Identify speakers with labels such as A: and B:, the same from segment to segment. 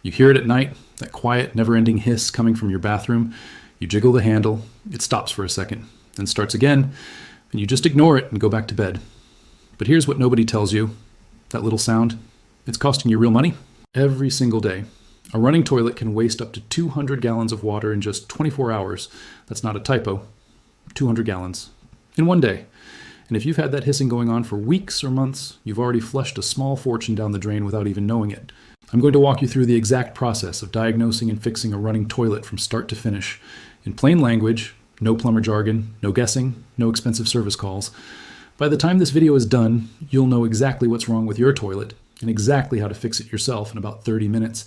A: You hear it at night, that quiet, never-ending hiss coming from your bathroom. You jiggle the handle, it stops for a second, then starts again, and you just ignore it and go back to bed. But here's what nobody tells you. That little sound, it's costing you real money every single day. A running toilet can waste up to 200 gallons of water in just 24 hours. That's not a typo. 200 gallons in one day. And if you've had that hissing going on for weeks or months, you've already flushed a small fortune down the drain without even knowing it. I'm going to walk you through the exact process of diagnosing and fixing a running toilet from start to finish. In plain language, no plumber jargon, no guessing, no expensive service calls. By the time this video is done, you'll know exactly what's wrong with your toilet and exactly how to fix it yourself in about 30 minutes.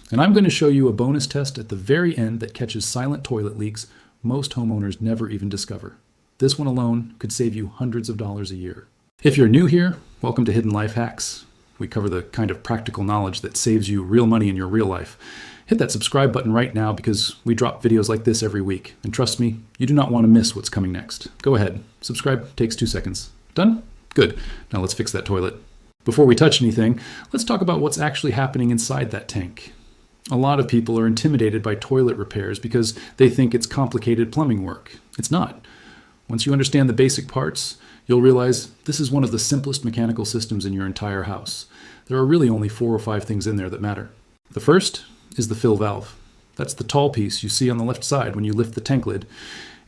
A: And I'm going to show you a bonus test at the very end that catches silent toilet leaks most homeowners never even discover. This one alone could save you hundreds of dollars a year. If you're new here, welcome to Hidden Life Hacks. We cover the kind of practical knowledge that saves you real money in your real life. Hit that subscribe button right now because we drop videos like this every week. And trust me, you do not want to miss what's coming next. Go ahead. Subscribe takes 2 seconds. Done? Good. Now let's fix that toilet. Before we touch anything, let's talk about what's actually happening inside that tank. A lot of people are intimidated by toilet repairs because they think it's complicated plumbing work. It's not. Once you understand the basic parts, you'll realize this is one of the simplest mechanical systems in your entire house. There are really only 4 or 5 things in there that matter. The first is the fill valve. That's the tall piece you see on the left side when you lift the tank lid.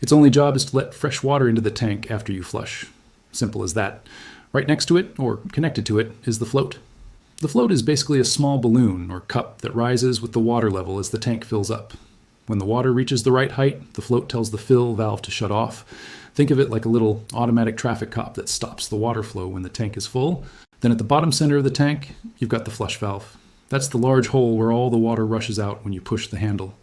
A: Its only job is to let fresh water into the tank after you flush. Simple as that. Right next to it, or connected to it, is the float. The float is basically a small balloon or cup that rises with the water level as the tank fills up. When the water reaches the right height, the float tells the fill valve to shut off. Think of it like a little automatic traffic cop that stops the water flow when the tank is full. Then at the bottom center of the tank, you've got the flush valve. That's the large hole where all the water rushes out when you push the handle.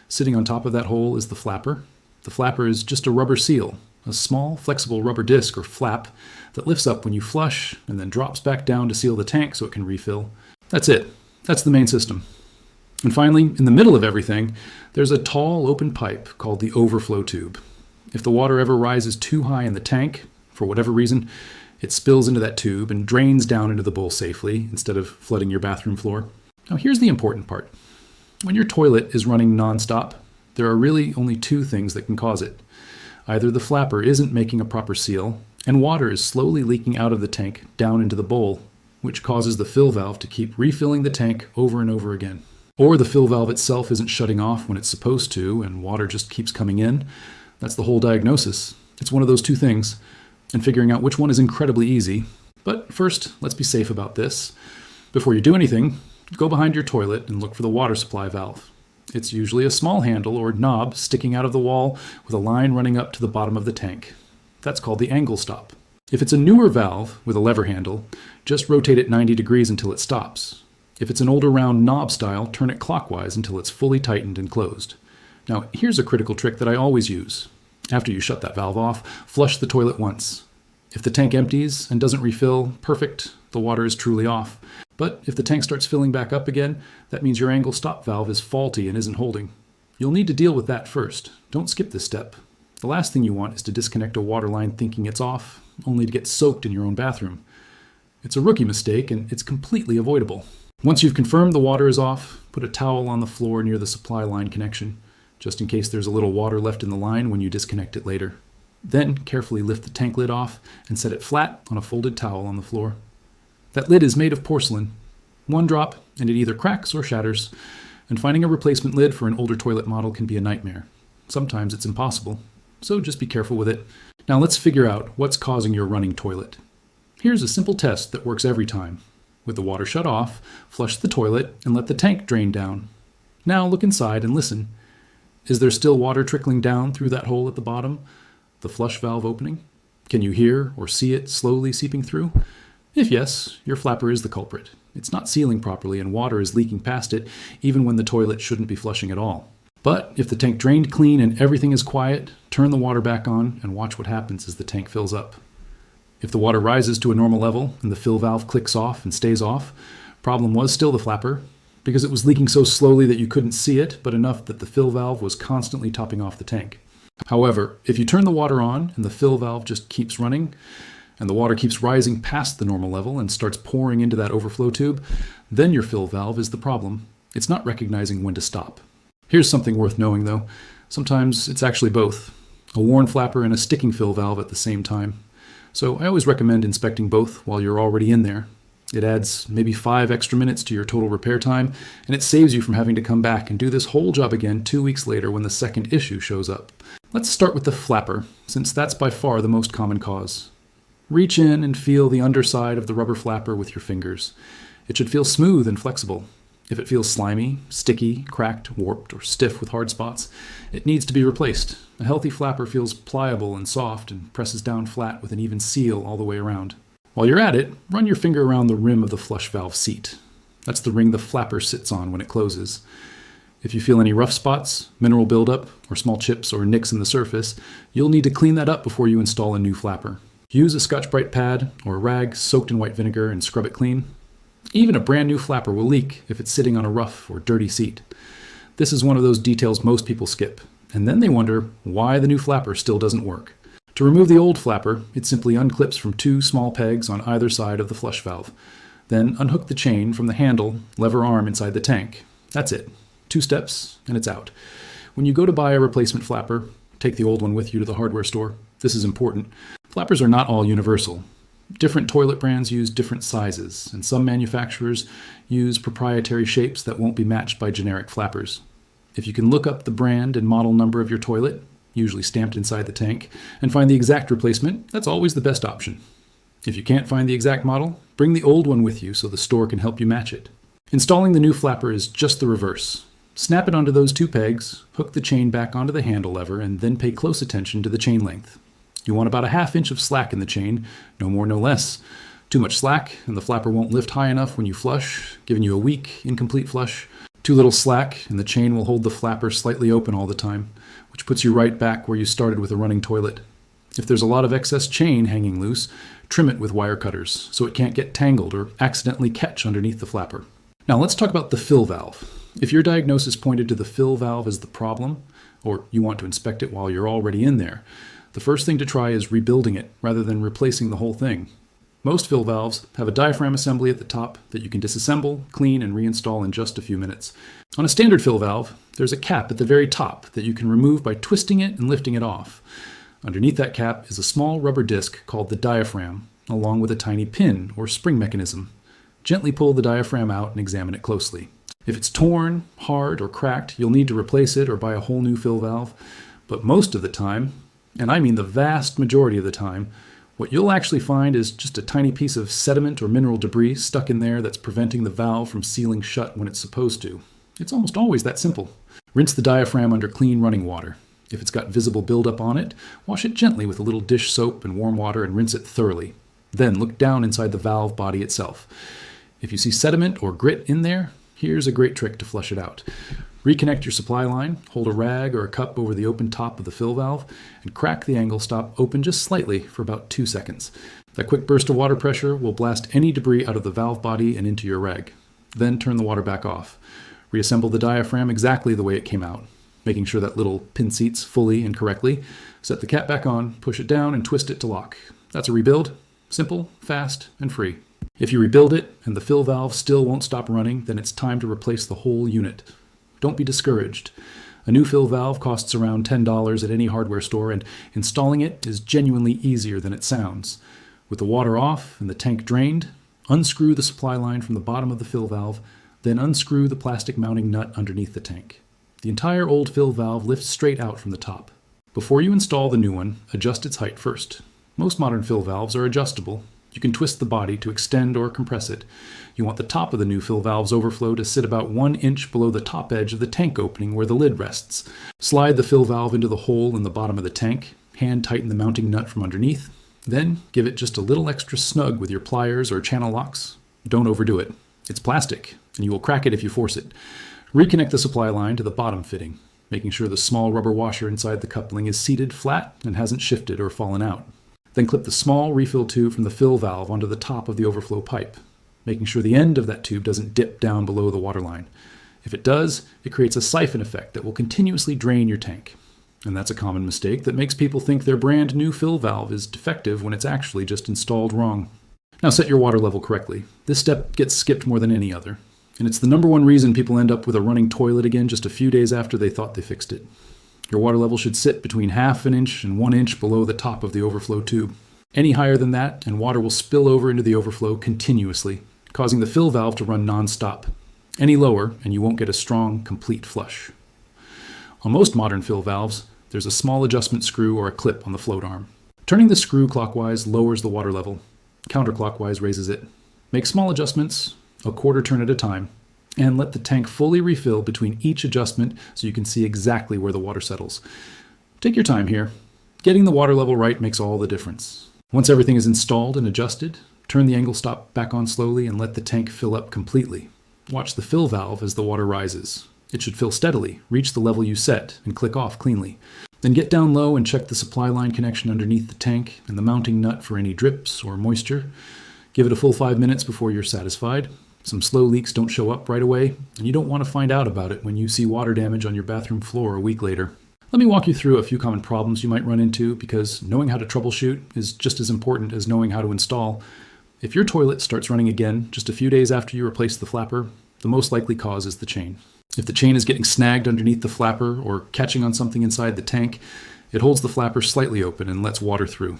A: Sitting on top of that hole is the flapper. The flapper is just a rubber seal, a small, flexible rubber disc or flap that lifts up when you flush and then drops back down to seal the tank so it can refill. That's it. That's the main system. And finally, in the middle of everything, there's a tall open pipe called the overflow tube. If the water ever rises too high in the tank, for whatever reason, it spills into that tube and drains down into the bowl safely instead of flooding your bathroom floor. Now here's the important part. When your toilet is running nonstop, there are really only 2 things that can cause it. Either the flapper isn't making a proper seal, and water is slowly leaking out of the tank down into the bowl, which causes the fill valve to keep refilling the tank over and over again. Or the fill valve itself isn't shutting off when it's supposed to, and water just keeps coming in. That's the whole diagnosis. It's one of those 2 things, and figuring out which one is incredibly easy. But first, let's be safe about this. Before you do anything, go behind your toilet and look for the water supply valve. It's usually a small handle or knob sticking out of the wall with a line running up to the bottom of the tank. That's called the angle stop. If it's a newer valve with a lever handle, just rotate it 90 degrees until it stops. If it's an older round knob style, turn it clockwise until it's fully tightened and closed. Now, here's a critical trick that I always use. After you shut that valve off, flush the toilet once. If the tank empties and doesn't refill, perfect, the water is truly off. But if the tank starts filling back up again, that means your angle stop valve is faulty and isn't holding. You'll need to deal with that first. Don't skip this step. The last thing you want is to disconnect a water line thinking it's off, only to get soaked in your own bathroom. It's a rookie mistake and it's completely avoidable. Once you've confirmed the water is off, put a towel on the floor near the supply line connection, just in case there's a little water left in the line when you disconnect it later. Then carefully lift the tank lid off and set it flat on a folded towel on the floor. That lid is made of porcelain. 1 drop and it either cracks or shatters, and finding a replacement lid for an older toilet model can be a nightmare. Sometimes it's impossible, so just be careful with it. Now let's figure out what's causing your running toilet. Here's a simple test that works every time. With the water shut off, flush the toilet and let the tank drain down. Now look inside and listen. Is there still water trickling down through that hole at the bottom, the flush valve opening? Can you hear or see it slowly seeping through? If yes, your flapper is the culprit. It's not sealing properly and water is leaking past it, even when the toilet shouldn't be flushing at all. But if the tank drained clean and everything is quiet, turn the water back on and watch what happens as the tank fills up. If the water rises to a normal level and the fill valve clicks off and stays off, problem was still the flapper, because it was leaking so slowly that you couldn't see it, but enough that the fill valve was constantly topping off the tank. However, if you turn the water on and the fill valve just keeps running, and the water keeps rising past the normal level and starts pouring into that overflow tube, then your fill valve is the problem. It's not recognizing when to stop. Here's something worth knowing though. Sometimes it's actually both. A worn flapper and a sticking fill valve at the same time. So I always recommend inspecting both while you're already in there. It adds maybe 5 extra minutes to your total repair time, and it saves you from having to come back and do this whole job again 2 weeks later when the second issue shows up. Let's start with the flapper, since that's by far the most common cause. Reach in and feel the underside of the rubber flapper with your fingers. It should feel smooth and flexible. If it feels slimy, sticky, cracked, warped, or stiff with hard spots, it needs to be replaced. A healthy flapper feels pliable and soft and presses down flat with an even seal all the way around. While you're at it, run your finger around the rim of the flush valve seat. That's the ring the flapper sits on when it closes. If you feel any rough spots, mineral buildup, or small chips or nicks in the surface, you'll need to clean that up before you install a new flapper. Use a Scotch-Brite pad or a rag soaked in white vinegar and scrub it clean. Even a brand new flapper will leak if it's sitting on a rough or dirty seat. This is one of those details most people skip, and then they wonder why the new flapper still doesn't work. To remove the old flapper, it simply unclips from 2 small pegs on either side of the flush valve. Then unhook the chain from the handle, lever arm inside the tank. That's it. 2 steps, and it's out. When you go to buy a replacement flapper, take the old one with you to the hardware store. This is important. Flappers are not all universal. Different toilet brands use different sizes, and some manufacturers use proprietary shapes that won't be matched by generic flappers. If you can look up the brand and model number of your toilet, usually stamped inside the tank, and find the exact replacement, that's always the best option. If you can't find the exact model, bring the old one with you so the store can help you match it. Installing the new flapper is just the reverse. Snap it onto those 2 pegs, hook the chain back onto the handle lever, and then pay close attention to the chain length. You want about a 1/2 inch of slack in the chain, no more, no less. Too much slack, and the flapper won't lift high enough when you flush, giving you a weak, incomplete flush. Too little slack, and the chain will hold the flapper slightly open all the time, which puts you right back where you started with a running toilet. If there's a lot of excess chain hanging loose, trim it with wire cutters so it can't get tangled or accidentally catch underneath the flapper. Now let's talk about the fill valve. If your diagnosis pointed to the fill valve as the problem, or you want to inspect it while you're already in there, the first thing to try is rebuilding it rather than replacing the whole thing. Most fill valves have a diaphragm assembly at the top that you can disassemble, clean, and reinstall in just a few minutes. On a standard fill valve, there's a cap at the very top that you can remove by twisting it and lifting it off. Underneath that cap is a small rubber disc called the diaphragm, along with a tiny pin or spring mechanism. Gently pull the diaphragm out and examine it closely. If it's torn, hard, or cracked, you'll need to replace it or buy a whole new fill valve. But most of the time, and I mean the vast majority of the time, what you'll actually find is just a tiny piece of sediment or mineral debris stuck in there that's preventing the valve from sealing shut when it's supposed to. It's almost always that simple. Rinse the diaphragm under clean running water. If it's got visible buildup on it, wash it gently with a little dish soap and warm water and rinse it thoroughly. Then look down inside the valve body itself. If you see sediment or grit in there, here's a great trick to flush it out. Reconnect your supply line, hold a rag or a cup over the open top of the fill valve, and crack the angle stop open just slightly for about 2 seconds. That quick burst of water pressure will blast any debris out of the valve body and into your rag. Then turn the water back off. Reassemble the diaphragm exactly the way it came out, making sure that little pin seats fully and correctly. Set the cap back on, push it down, and twist it to lock. That's a rebuild. Simple, fast, and free. If you rebuild it and the fill valve still won't stop running, then it's time to replace the whole unit. Don't be discouraged. A new fill valve costs around $10 at any hardware store, and installing it is genuinely easier than it sounds. With the water off and the tank drained, unscrew the supply line from the bottom of the fill valve, then unscrew the plastic mounting nut underneath the tank. The entire old fill valve lifts straight out from the top. Before you install the new one, adjust its height first. Most modern fill valves are adjustable. You can twist the body to extend or compress it. You want the top of the new fill valve's overflow to sit about 1 inch below the top edge of the tank opening where the lid rests. Slide the fill valve into the hole in the bottom of the tank, hand tighten the mounting nut from underneath, then give it just a little extra snug with your pliers or channel locks. Don't overdo it. It's plastic, and you will crack it if you force it. Reconnect the supply line to the bottom fitting, making sure the small rubber washer inside the coupling is seated flat and hasn't shifted or fallen out. Then clip the small refill tube from the fill valve onto the top of the overflow pipe, making sure the end of that tube doesn't dip down below the water line. If it does, it creates a siphon effect that will continuously drain your tank. And that's a common mistake that makes people think their brand new fill valve is defective when it's actually just installed wrong. Now set your water level correctly. This step gets skipped more than any other. And it's the number one reason people end up with a running toilet again just a few days after they thought they fixed it. Your water level should sit between ½ an inch and 1 inch below the top of the overflow tube. Any higher than that, and water will spill over into the overflow continuously, causing the fill valve to run non-stop. Any lower, and you won't get a strong, complete flush. On most modern fill valves, there's a small adjustment screw or a clip on the float arm. Turning the screw clockwise lowers the water level. Counterclockwise raises it. Make small adjustments, a quarter turn at a time, and let the tank fully refill between each adjustment so you can see exactly where the water settles. Take your time here. Getting the water level right makes all the difference. Once everything is installed and adjusted, turn the angle stop back on slowly and let the tank fill up completely. Watch the fill valve as the water rises. It should fill steadily, reach the level you set, and click off cleanly. Then get down low and check the supply line connection underneath the tank and the mounting nut for any drips or moisture. Give it a full 5 minutes before you're satisfied. Some slow leaks don't show up right away, and you don't want to find out about it when you see water damage on your bathroom floor a week later. Let me walk you through a few common problems you might run into, because knowing how to troubleshoot is just as important as knowing how to install. If your toilet starts running again just a few days after you replace the flapper, the most likely cause is the chain. If the chain is getting snagged underneath the flapper or catching on something inside the tank, it holds the flapper slightly open and lets water through.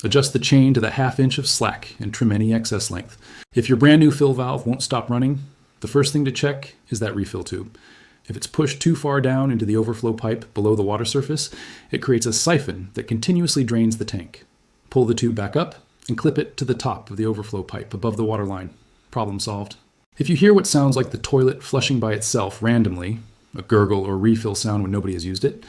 A: Adjust the chain to the ½ inch of slack and trim any excess length. If your brand new fill valve won't stop running, the first thing to check is that refill tube. If it's pushed too far down into the overflow pipe below the water surface, it creates a siphon that continuously drains the tank. Pull the tube back up and clip it to the top of the overflow pipe above the water line. Problem solved. If you hear what sounds like the toilet flushing by itself randomly, a gurgle or refill sound when nobody has used it,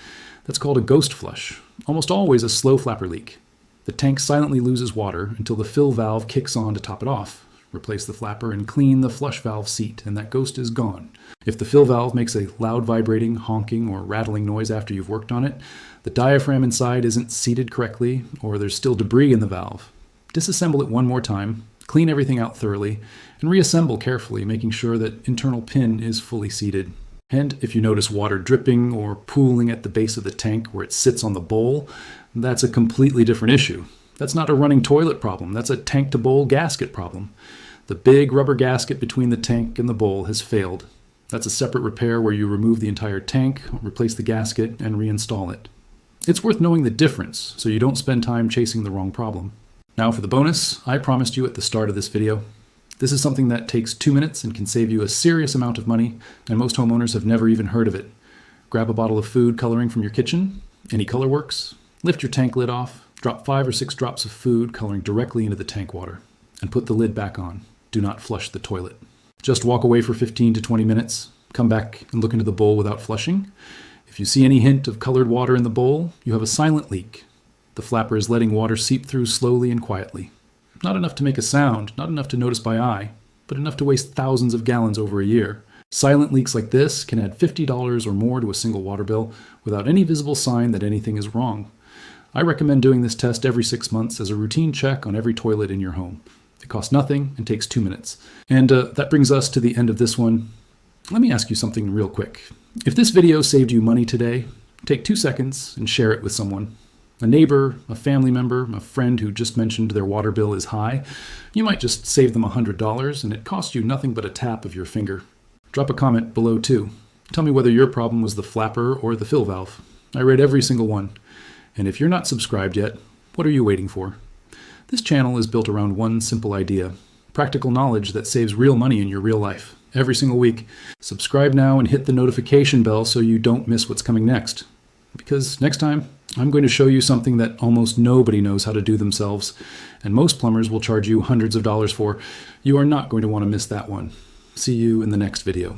A: that's called a ghost flush, almost always a slow flapper leak. The tank silently loses water until the fill valve kicks on to top it off. Replace the flapper and clean the flush valve seat, and that ghost is gone. If the fill valve makes a loud vibrating, honking, or rattling noise after you've worked on it, the diaphragm inside isn't seated correctly, or there's still debris in the valve. Disassemble it one more time, clean everything out thoroughly, and reassemble carefully, making sure that internal pin is fully seated. And if you notice water dripping or pooling at the base of the tank where it sits on the bowl, that's a completely different issue. That's not a running toilet problem, that's a tank-to-bowl gasket problem. The big rubber gasket between the tank and the bowl has failed. That's a separate repair where you remove the entire tank, replace the gasket, and reinstall it. It's worth knowing the difference so you don't spend time chasing the wrong problem. Now for the bonus I promised you at the start of this video. This is something that takes 2 minutes and can save you a serious amount of money, and most homeowners have never even heard of it. Grab a bottle of food coloring from your kitchen, any color works, lift your tank lid off, drop 5 or 6 drops of food coloring directly into the tank water, and put the lid back on. Do not flush the toilet. Just walk away for 15 to 20 minutes, come back and look into the bowl without flushing. If you see any hint of colored water in the bowl, you have a silent leak. The flapper is letting water seep through slowly and quietly. Not enough to make a sound, not enough to notice by eye, but enough to waste thousands of gallons over a year. Silent leaks like this can add $50 or more to a single water bill without any visible sign that anything is wrong. I recommend doing this test every 6 months as a routine check on every toilet in your home. It costs nothing and takes 2 minutes. And that brings us to the end of this one. Let me ask you something real quick. If this video saved you money today, take 2 seconds and share it with someone. A neighbor, a family member, a friend who just mentioned their water bill is high. You might just save them $100 and it costs you nothing but a tap of your finger. Drop a comment below too. Tell me whether your problem was the flapper or the fill valve. I read every single one. And if you're not subscribed yet, what are you waiting for? This channel is built around one simple idea. Practical knowledge that saves real money in your real life, every single week. Subscribe now and hit the notification bell so you don't miss what's coming next. Because next time, I'm going to show you something that almost nobody knows how to do themselves, and most plumbers will charge you hundreds of dollars for. You are not going to want to miss that one. See you in the next video.